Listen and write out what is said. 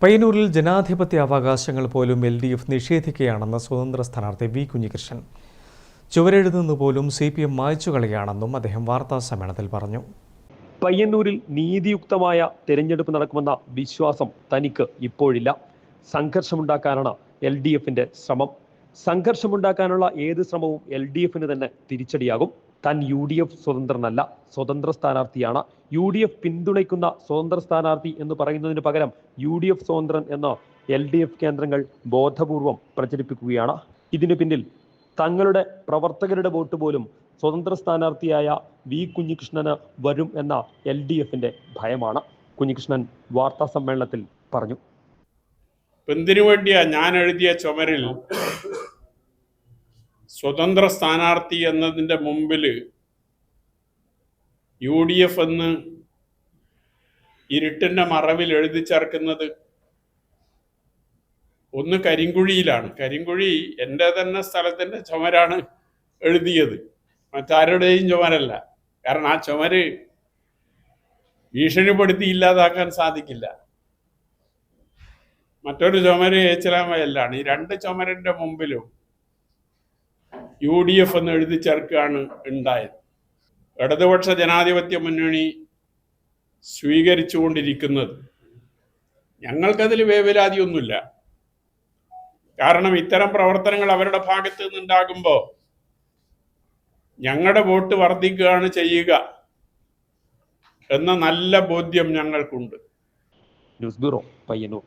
പയ്യന്നൂരിൽ ജനാധിപത്യ അവകാശങ്ങൾ പോലും LDF നിഷേധിക്കുകയാണെന്ന് സ്വതന്ത്ര സ്ഥാനാർത്ഥി വി കുഞ്ഞികൃഷ്ണൻ. ചുവരെഴുതുന്നു പോലും CPM മായ്ച്ചു കളയുകയാണെന്നും അദ്ദേഹം വാർത്താസമ്മേളനത്തിൽ പറഞ്ഞു. പയ്യന്നൂരിൽ നീതിയുക്തമായ തെരഞ്ഞെടുപ്പ് നടക്കുമെന്ന വിശ്വാസം തനിക്ക് ഇപ്പോഴില്ല. സംഘർഷമുണ്ടാക്കാനാണ് LDFന്റെ ശ്രമം. സംഘർഷമുണ്ടാക്കാനുള്ള ഏത് ശ്രമവും LDFന് തന്നെ തിരിച്ചടിയാകും. താൻ UDF സ്വതന്ത്രനല്ല, സ്വതന്ത്ര സ്ഥാനാർത്ഥിയാണ്. UDF പിന്തുണയ്ക്കുന്ന സ്വതന്ത്ര സ്ഥാനാർത്ഥി എന്ന് പറയുന്നതിന് പകരം UDF സ്വതന്ത്രൻ എന്ന് LDF കേന്ദ്രങ്ങൾ ബോധപൂർവം പ്രചരിപ്പിക്കുകയാണ്. ഇതിനു പിന്നിൽ തങ്ങളുടെ പ്രവർത്തകരുടെ വോട്ട് പോലും സ്വതന്ത്ര സ്ഥാനാർത്ഥിയായ വി കുഞ്ഞികൃഷ്ണന് വരും എന്ന LDFന്റെ ഭയമാണ്. കുഞ്ഞികൃഷ്ണൻ വാർത്താ സമ്മേളനത്തിൽ പറഞ്ഞു. എന്തിനു വേണ്ടിയാ ഞാൻ എഴുതിയ ചുമരിൽ സ്വതന്ത്ര സ്ഥാനാർത്ഥി എന്നതിൻ്റെ മുമ്പിൽ UDF എന്ന് ഇരുട്ടിൻ്റെ മറവിൽ എഴുതി ചേർക്കുന്നത്? ഒന്ന് കരിങ്കുഴിയിലാണ്. കരിങ്കുഴി എൻ്റെ തന്നെ സ്ഥലത്തിൻ്റെ ചുമരാണ് എഴുതിയത്, മറ്റാരുടെയും ചുമരല്ല. കാരണം ആ ചുമര് ഭീഷണിപ്പെടുത്തി ഇല്ലാതാക്കാൻ സാധിക്കില്ല. മറ്റൊരു ചുമര് ഏച്ചലാമയല്ലാണ്. ഈ രണ്ട് ചുമരിൻ്റെ മുമ്പിലും UDF എന്ന് എഴുതി ചേർക്കുകയാണ് ഉണ്ടായത്. ഇടതുപക്ഷ ജനാധിപത്യ മുന്നണി സ്വീകരിച്ചുകൊണ്ടിരിക്കുന്നത്. ഞങ്ങൾക്കതിൽ വേവലാതിയൊന്നുമില്ല. കാരണം ഇത്തരം പ്രവർത്തനങ്ങൾ അവരുടെ ഭാഗത്ത് നിന്നുണ്ടാകുമ്പോൾ ഞങ്ങളുടെ വോട്ട് വർദ്ധിക്കുകയാണ് ചെയ്യുക എന്ന നല്ല ബോധ്യം ഞങ്ങൾക്കുണ്ട്. News bureau, Payyanur.